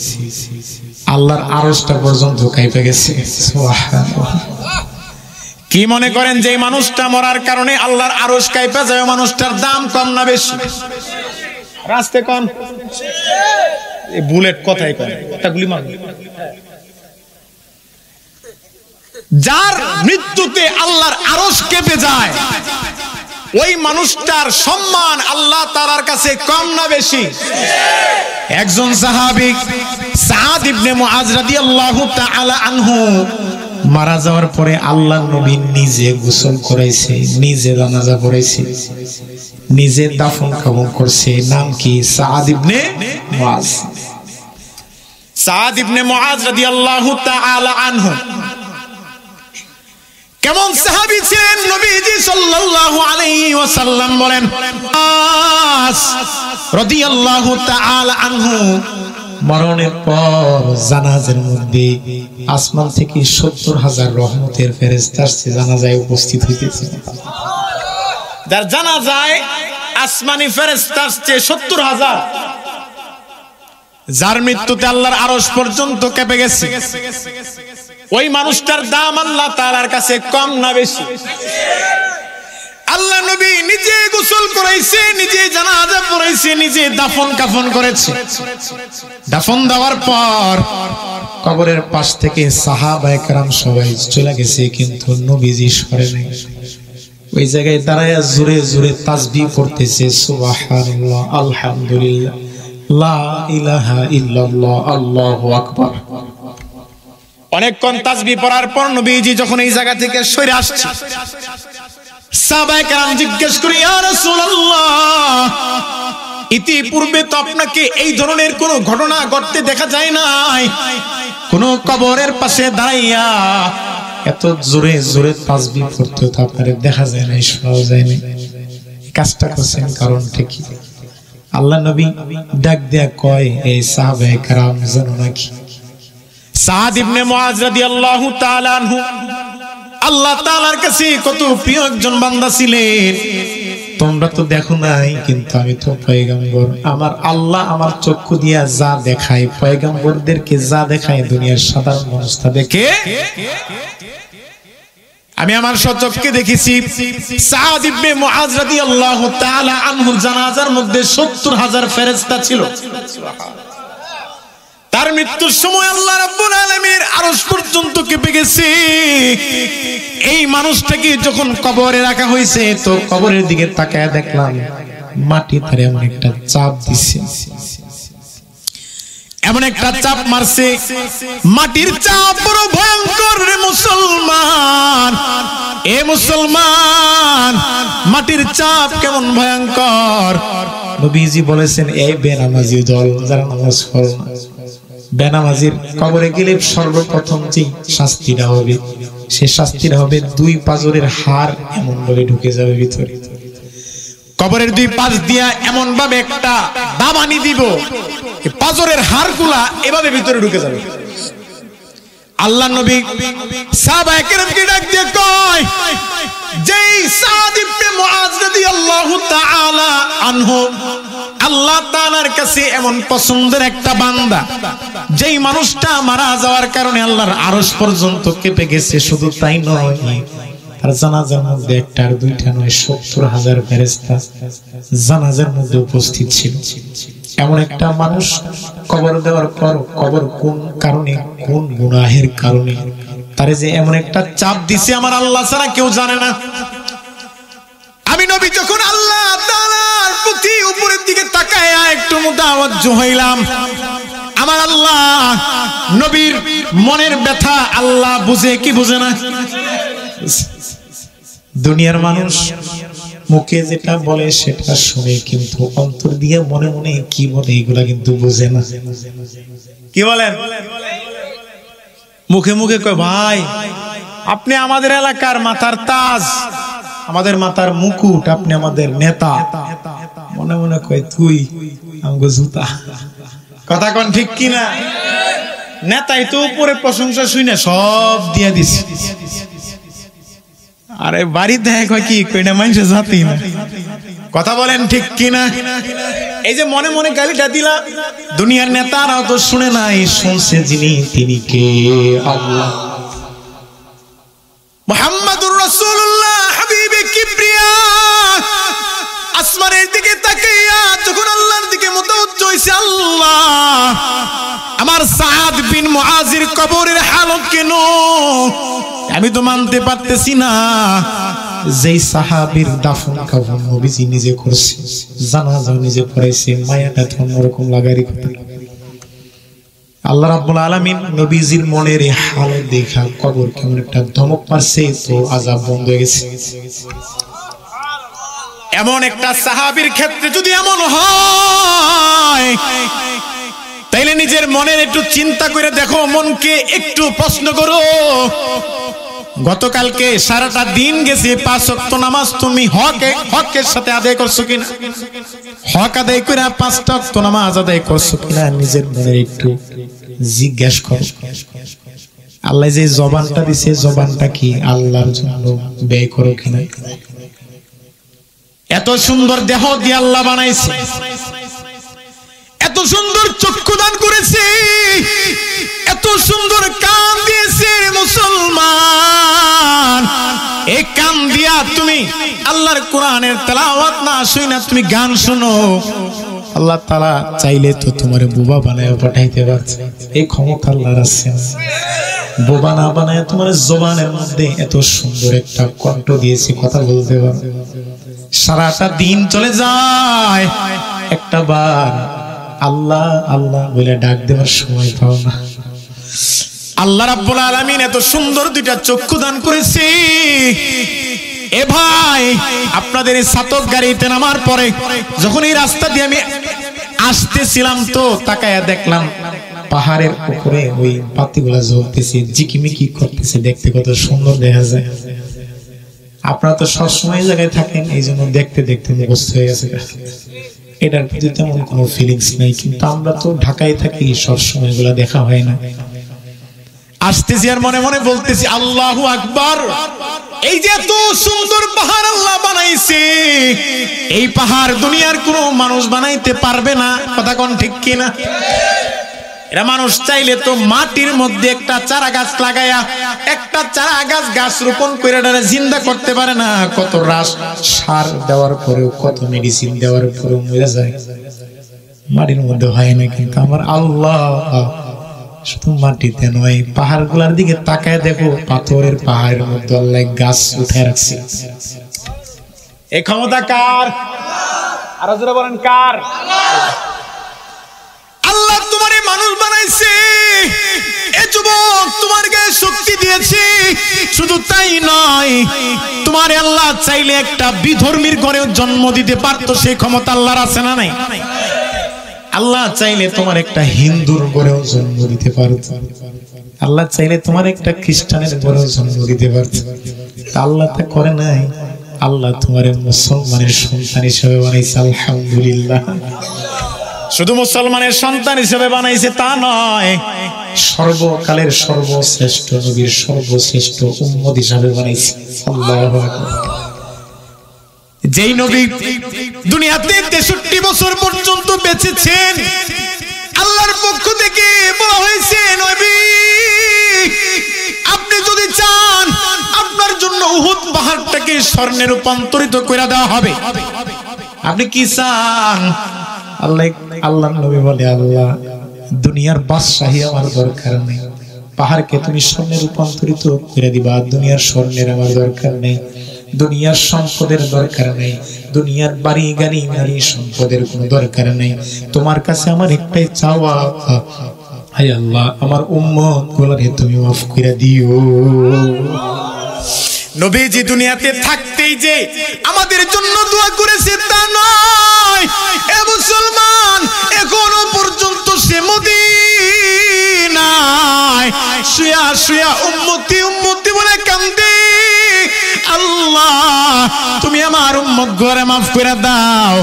আল্লাহর আরশটা পর্যন্ত কাঁপে গেছে। সুবহানাল্লাহ। কি মনে করেন যে এই মানুষটা মরার কারণে আল্লাহর আরশ কাঁপে যায়? মানুষটার দাম কম না বেশি? রাস্তে কোন বুলেট কথাই কয়, একটা গুলি মারবে। যার মৃত্যুতে আল্লাহর আরশ কেঁপে যায়, ওই মানুষটার সম্মান আল্লাহ তাআলার কাছে কম না বেশি? একজন সাহাবী সাআদ ইবনে মুআজ রাদিয়াল্লাহু তাআলা আনহু মারা যাওয়ার পরে আল্লাহর নবী নিজে গোসল করাইছে, নিজে জানাজা পড়াইছে, নিজে দাফন কাফন করছে। নাম কি? সাআদ ইবনে মুআজ। সাআদ ইবনে মুআজ রাদিয়াল্লাহু তাআলা আনহু কেমন সাহাবী ছিলেন? নবীজি সাল্লাল্লাহু আলাইহি ওয়াসাল্লাম বলেন, রাদিয়াল্লাহু তাআলা আনহু মরণের পর জানাজার মধ্যে আসমান থেকে 70,000 রহমতের ফেরেশতা আসছে, জানাজায় উপস্থিত হইতেছে। যার জানাজায় আসমানি ফেরেশতা আসছে 70,000, যার মৃত্যুতে আল্লাহর আরশ পর্যন্ত কেঁপে গেছে, ওই মানুষটার দাম আল্লাহ তাআলার কাছে কম না বেশি? আল্লাহ নবী নিজে গোসল করাইছে, নিজে জানাজা পড়াইছে, নিজে দাফন কাফন করেছে। দাফন দেওয়ার পর কবরের পাশ থেকে সাহাবায়ে কেরাম সবাই চলে গেছে, কিন্তু নবীজি সরে নাই। ওই জায়গায় দাঁড়ায় জোরে জোরে তাসবিহ পড়তেছে, সুবহানাল্লাহ, আলহামদুলিল্লাহ, লা ইলাহা ইল্লাল্লাহ, আল্লাহু আকবার। অনেকক্ষণ তাসবিহ পড়ার পর নবীজি যখন এই জায়গা থেকে সরে আসছে, সাহাবায়ে কেরাম জিজ্ঞেস করে, ইয়া রাসূলুল্লাহ, ইতিপূর্বে তো আপনাকে এই ধরনের কোন ঘটনা ঘটতে দেখা যায় নাই, কোন কবরের পাশে দাঁড়াইয়া এত জোরে জোরে তাসবিহ পড়তে তো আপনারে দেখা যায় নাই, শোনা যায় নাই। কাজটা করছেন কারণটা কি? আল্লাহ নবী ডাক দেয়া কয়, এই সাহাবায়ে কেরাম জানো নাকি, সাআদ ইবনে মুআজ রাদিয়াল্লাহু তাআলা আনহু আল্লাহ তাআলার কাছে কত প্রিয় একজন বান্দা ছিলেন। তোমরা তো দেখো নাই, কিন্তু আমি তো পয়গম্বর। আমার আল্লাহ আমার চক্ষু দিয়া যা দেখায়, পয়গম্বরদেরকে যা দেখায়, দুনিয়ার সাধারণ মানুষ তা দেখে। আমি আমার সচক্ষে দেখেছি সাআদ ইবনে মুআজ রাদিয়াল্লাহু তাআলা আনহুর জানাজার মধ্যে 70,000 ফেরেশতা ছিল। তার মৃত্যুর সময় আল্লাহ রাব্বুল আলামিনের আরশ পর্যন্ত কেঁপে গেছে। এই মানুষটাকে যখন কবরে রাখা হয়েছে তো কবরের দিকে তাকায় দেখলাম মাটি তারে এমন একটা চাপ দিছে, এমন একটা চাপ মারছে, মাটির চাপ বড় ভয়ঙ্কর রে মুসলমান। এ মুসলমান, মাটির চাপ কেমন ভয়ঙ্কর। নবীজি বলেছেন এই বেনামাজি দল যারা নামাজ পড়ে না, বেনামাজির কবরে গেলে সর্বপ্রথম যে শাস্তিটা হবে সে শাস্তিটা হবে দুই পাঁজরের হাড় এমন ভাবে ঢুকে যাবে ভিতরে। কবরের দুই পাশ দিয়া এমন ভাবে একটা দাবানি দিব, পাঁজরের হাড়গুলা এভাবে ভিতরে ঢুকে যাবে। আল্লাহ নবী সাহাবায়ে কেরামকে ডাক দিয়ে কয়, যেই সাদ ইবনে মুআজ রাদিয়াল্লাহু তাআলা আনহু আল্লাহ তাআলার কাছে এমন পছন্দের একটা বান্দা, যেই মানুষটা মারা যাওয়ার কারণে আল্লাহর আরশ পর্যন্ত কেঁপে গেছে, শুধু তাই নয় তার জানাজার মধ্যে একটা আর দুইটা নয় ৭০,০০০ ফেরেশতা জানাজার মধ্যে উপস্থিত ছিল। এমন একটা মানুষ কবর দেওয়ার পর কবর কোন কারণে, কোন গুনাহের কারণে তারে যে এমন একটা চাপ দিছে আমার আল্লাহ ছাড়া কেউ জানে না। আমি নবী যখন আল্লাহ তাআলার প্রতি উপরের দিকে তাকায় একটু মুতাওয়াজ্জু হইলাম, আমার আল্লাহ নবীর মনের ব্যথা আল্লাহ বুঝে কি বুঝে না? দুনিয়ার মানুষ মুখে যেটা বলে সেটা শুনে, কিন্তু অন্তর দিয়ে মনে মনে কি বলে এগুলা কিন্তু বুঝে না। কি বলেন? মুখে মুখে কয় ভাই আপনি আমাদের এলাকার মাথার তাজ, আমাদের মাথার মুকুট, আপনি আমাদের নেতা। মনে মনে কয় তুই আমগো জুতা। কথা কোন ঠিক কিনা? নেতাই তো উপরে প্রশংসা শুনে সব দিয়া দিছে, আরে বাড়ি দেখ কি কইনা মানুষ জাতি না। কথা বলেন ঠিক কিনা? এই যে মনে মনে গালিটা দিলা, দুনিয়ার নেতারাও তো শুনে নাই, শুনছে যিনি তিনি কে? আল্লাহ। মুহাম্মাদুর রাসূলুল্লাহ হাবিবে কিবরিয়া আসমানের দিকে তাকাইয়া যখন আল্লাহর দিকে মুতাওয়াজ্জু হইছে, আল্লাহ আমার সাদ বিন মুআজির কবরের হালত কেন আমি তো মানতে পারতেছি না। যেই সাহাবীর দাফন কাফন নবীজি নিজে করছে, জানাজা নিজে পড়াইছে, মায়াটা তো অন্যরকম লাগারই কথা। আল্লাহ রাব্বুল আলামিন নবীজির মনের এই হালত দেখা কবর কেমন একটা ধমক পাচ্ছে, তো আযাব বন্ধ হয়ে গেছে। এমন একটা সাহাবীর ক্ষেত্রে যদি এমন হয় তাইলে নিজের মনের একটু চিন্তা করে দেখো, মনকে একটু প্রশ্ন করো। গতকালকে সারাটা দিন গেছে ৫ ওয়াক্ত নামাজ তুমি হকের সাথে আদায় করছো কিনা? হক আদায় করে ৫টা ওয়াক্ত নামাজ আদায় করছো কিনা? নিজের মনের একটু জিজ্ঞাসা করো। আল্লাহ যে জবানটা দিছে, জবানটা কি আল্লাহর জন্য ব্যয় করো কিনা? এত সুন্দর দেহ দিয়ে আল্লাহ বানাইছে, এত সুন্দর চক্ষু দান করেছে, এত সুন্দর কান দিয়েছে মুসলমান। এই কান দিয়া তুমি আল্লাহর কোরআনের তেলাওয়াত না শুনে তুমি গান শোনো, আল্লাহ তাআলা চাইলে তো তোমার বোবা বানায় পাঠাইতে পারছে। এই ক্ষমতা আল্লাহর আছে। বোবা না বানায় তোমার জবানের মধ্যে এত সুন্দর একটা কণ্ঠ দিয়েছে, কথা বলতে পারো। সারাটা দিন চলে যায়, একটা বার আল্লাহ আল্লাহ বলে ডাক দেওয়ার সময় পাও না। আল্লাহ রাব্বুল আলামিন এত সুন্দর দুইটা চক্ষু দান করেছে। এ ভাই, আপনাদের এই ছাতক গাড়িতে নামার পরে যখন এই রাস্তা দিয়ে আমি আসতেছিলাম তো তাকায়া দেখলাম পাহাড়ের উপরে ওই বাতিগুলা জ্বলতেছে, জিকিমিকি করতেছে, দেখতে কত সুন্দর দেখা যায়। আপনারা তো সবসময় জায়গায় থাকেন, এই জন্য দেখতে দেখতে মুখস্থ হয়ে গেছে। এটার প্রতি তেমন কোনো ফিলিংস নাই, কিন্তু আমরা তো ঢাকায় থাকি, সবসময় এগুলা দেখা হয় না। আসতেছি আর মনে মনে বলতেছি আল্লাহু আকবার। এই যে এত সুন্দর পাহাড় আল্লাহ বানাইছে, এই পাহাড় দুনিয়ার কোনো মানুষ বানাইতে পারবে না। কথা কোন ঠিক কিনা? এরা মানুষ চাইলে তো মাটির মধ্যে একটা চারা গাছ লাগায়া একটা চারা গাছ রোপণ করে জিন্দা করতে পারে না। কত রাস সার দেওয়ার পরেও, কত মেডিসিন দেওয়ার পরেও মরে যায়, মাটির মধ্যে হয় না। কিন্তু আমার আল্লাহ শুধু মাটিতে নয়, পাহাড়গুলোর দিকে তাকায় দেখো, পাথরের পাহাড়ের মধ্যে আল্লাহ গাছ উঠে রাখছে। এই ক্ষমতা কার? আরো জোরে বলেন কার? আল্লাহ তোমারে মানুষ বানাইছে, এ যুবক তোমার গায়ে শক্তি দিয়েছে। শুধু তাই নয়, তোমার আল্লাহ চাইলে একটা বিধর্মীর ঘরেও জন্ম দিতে পারতো, সেই ক্ষমতা আল্লাহর আছে না নাই? আল্লাহ চাইলে তোমার একটা হিন্দুর ঘরেও জন্ম দিতে পারতো, আল্লাহ চাইলে তোমার একটা খ্রিস্টানের ঘরেও জন্ম দিতে পারতো। আল্লাহ তা করে নাই, আল্লাহ তোমার মুসলমানের সন্তান হিসেবে বানাইছে। আলহামদুলিল্লাহ। শুধু মুসলমানের সন্তান হিসেবে বানাইছে তা নয়, সর্বকালের সর্বশ্রেষ্ঠ নবীর সর্বশ্রেষ্ঠ উম্মত হিসেবে বানাইছে। আল্লাহু আকবার। যেই নবী দুনিয়াতে 63 বছর পর্যন্ত বেঁচেছেন, আল্লাহর পক্ষ থেকে বলা হয়েছে, নবী আপনি যদি চান আপনার জন্য উহুদ পাহাড়টাকে স্বর্ণে রূপান্তরিত করে দেওয়া হবে। আপনি কি চান? আল্লাহ নবী বলে, আল্লাহ দুনিয়ার বাদশাহী আমার দরকার নেই, পাহাড়কে তুমি স্বর্ণে রূপান্তরিত করে দিবা। দুনিয়ার স্বর্ণের আমার দরকার নেই, দুনিয়ার সম্পদের দরকার নেই, দুনিয়ার বাড়ি গাড়ি নারী সম্পদের কোনো দরকার নেই। তোমার কাছে আমার একটাই চাওয়া, হায় আল্লাহ আমার উম্মত গুলোকে তুমি মাফ করে দিও। নবীজি দুনিয়াতে থাকতেই যে আমাদের জন্য দোয়া করেছে তা নয়। এ মুসলমান, এখনো পর্যন্ত সে মদিনায় শুয়া শুয়া উম্মতি উম্মতি বলে কান্দে, আল্লাহ তুমি আমার উম্মত ঘরে মাফ করে দাও।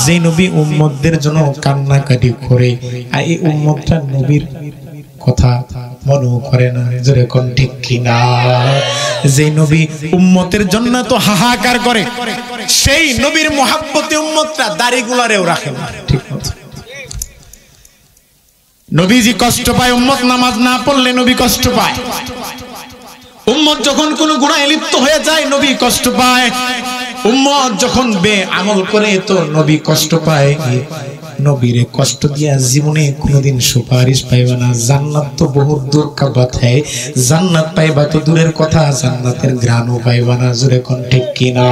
যে নবী উম্মতদের জন্য কান্নাকাটি করে, আর এই উম্মতটা নবীর কথা মনে করে না, জোরে কোন ঠিক কিনা? যে নবী উম্মতের জন্য তো হাহাকার করে, সেই নবীর মুহাব্বতে উম্মতরা দাড়িগুলারেও রাখে না। ঠিক আছে, নবীজি কষ্ট পায়, উম্মত নামাজ না পড়লে নবী কষ্ট পায়। উম্মত যখন কোন গুনাহে লিপ্ত হয়ে যায় নবী কষ্ট পায়। উম্মত যখন বেআমল করে তো নবী কষ্ট পায়। নবীরে কষ্ট দিয়া জীবনে কোনোদিন সুপারিশ পাইবা না। জান্নাত তো বহু দূর কা বাত হ্যায়, জান্নাত পাইবা তো দূরের কথা, জান্নাতের ঘ্রাণও পাইবা না। জোরে কোন ঠিক কিনা?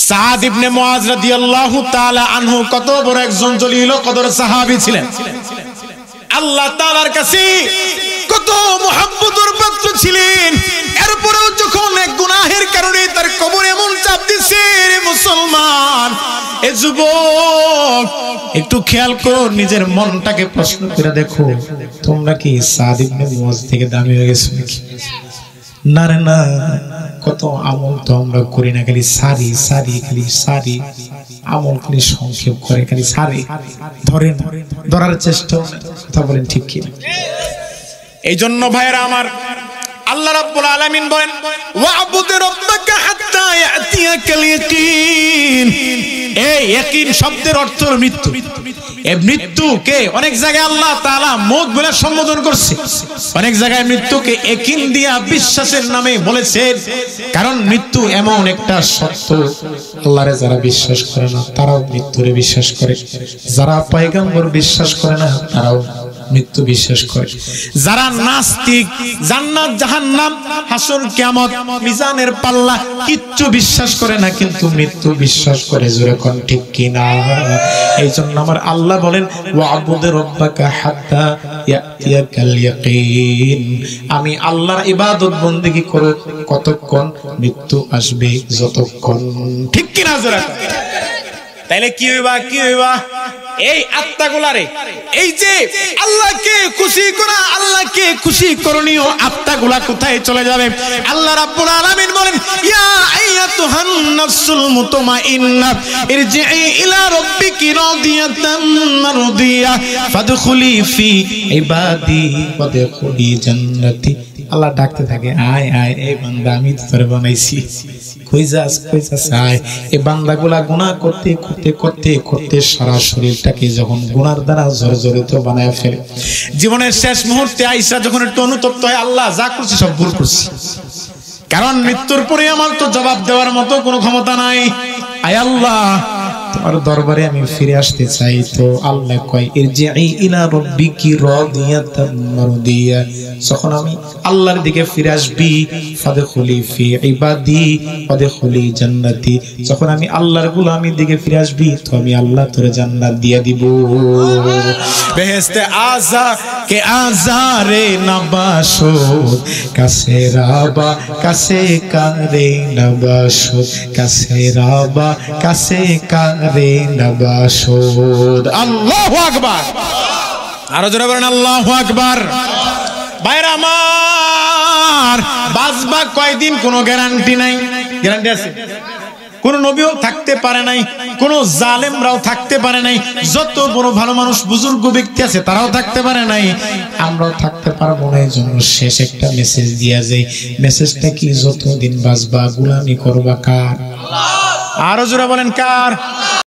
সাদ ইবনে মুআজ রাদিয়াল্লাহু তাআলা আনহু কত বড় একজন জলিল কদর সাহাবী ছিলেন। আল্লাহ তাআলার কাছে কত মুহাব্বতের পাত্র ছিলেন। এরপরেও যখন এক গুনাহের কারণে তার কবরে এমন চাপ দিছে, রে মুসলমান, এ যুবক একটু খেয়াল করো, নিজের মনটাকে প্রশ্ন করে দেখো, তোমরা কি সাদ ইবনে মুআজ থেকে দামি হয়ে গেছো নাকি? না রে না, কত আমল তো আমরা করি না, খালি সারি সারি, খালি সারি আমল, খালি সংক্ষেপ করে, খালি সারি ধরেন, ধরার চেষ্টা। কথা বলেন ঠিক কি? এই জন্য ভাইরা আমার, আল্লাহ রাব্বুল আলামিন বলেন, ওয়া'বুদ রাব্বাকা হাত্তা ইয়াতিয়াকাল ইয়াকিন। এই ইয়াকিন শব্দের অর্থ মৃত্যু। এই মৃত্যুকে অনেক জায়গায় আল্লাহ তাআলা মউত বলে সম্বোধন করছে, অনেক জায়গায় মৃত্যুকে ইয়াকিন দিয়া বিশ্বাসের নামে বলেছেন। কারণ মৃত্যু এমন একটা সত্য, আল্লাহরে যারা বিশ্বাস করে না তারাও মৃত্যুরে বিশ্বাস করে, যারা পয়গম্বর বিশ্বাস করে না তারাও মৃত্যু বিশ্বাস করে, যারা নাস্তিক জান্নাত জাহান্নাম হাসর কিয়ামত মিজানের পাল্লা কিচ্ছু বিশ্বাস করে না, কিন্তু মৃত্যু বিশ্বাস করে। জোরে কোন ঠিক কিনা? এই জন্য আমার আল্লাহ বলেন, ওয়া'বুদ রাব্বাকা হাত্তা ইয়াতিয়াকাল ইয়াকিন। আমি আল্লাহর ইবাদত বন্দেগী করো কতক্ষণ? মৃত্যু আসবে যতক্ষণ। ঠিক কিনা? জোরে তাইলে কি হইবা? কি হইবা? এই আত্মাগুলারে, এই যে আল্লাহকে খুশি করা, আল্লাহকে খুশি করণীয় আত্মাগুলা কোথায় চলে যাবে? আল্লাহ রাব্বুল আলামিন বলেন, ইয়া আইয়াতুহান নাফসুল মুতমাইন্না ইরজিই ইলা রাব্বিকি রাদিয়াতাম মারদিয়া ফাদখুলি ফি ইবাদি ওয়াদখুলি জান্নাতি। আল্লাহ ডাকতে থাকে, আয় আয়, এই বান্দা আমি তোরে বানাইছি, কই যাস কই যাস, আয়। এই বান্দাগুলা গুনাহ করতে করতে করতে করতে সারা শরীরটাকে যখন গুনার দ্বারা জর্জরিত বানায় ফেলে, জীবনের শেষ মুহূর্তে আইসা যখন একটু অনুতপ্ত হয়, আল্লাহ যা করছি সব ভুল করছি, কারণ মৃত্যুর পরে আমার তো জবাব দেওয়ার মতো কোনো ক্ষমতা নাই। আয় আল্লাহ, তোমার দরবারে আমি ফিরে আসতে চাই। তো আল্লাহ কয় ইরজিই ইলা রাব্বিকি রাদিয়াতাম মারদিয়া, যখন আমি আল্লাহর দিকে ফিরে আসবি ফাদখুলি ফি ইবাদি ওয়াদখুলি জান্নাতি, যখন আমি আল্লাহর গোলামির দিকে ফিরে আসবি তো আমি আল্লাহ তোরে জান্নাত দিয়ে দিব। বেহেশতে আযা কে আযারে নবাসো কাছে রাবা কাছে কারে নবাসো কাছে রাবা কাছে কারে নবাসো। আল্লাহু আকবার, আরো জোরে বলেন আল্লাহু আকবার। ভাইরা আমার, বাঁচবা কয়দিন কোনো গ্যারান্টি নাই। গ্যারান্টি আছে? কোন নবীও থাকতে পারে নাই, কোন জালেমরাও থাকতে পারে নাই, যত বড় ভালো মানুষ বুজুর্গ ব্যক্তি আছে তারাও থাকতে পারে নাই, আমরাও থাকতে পারবো না। এই জন্য শেষ একটা মেসেজ দিয়া যায়। মেসেজটা কি? যতদিন বাঁচবা গোলামি করবা কার? আরো জোরে বলেন কার?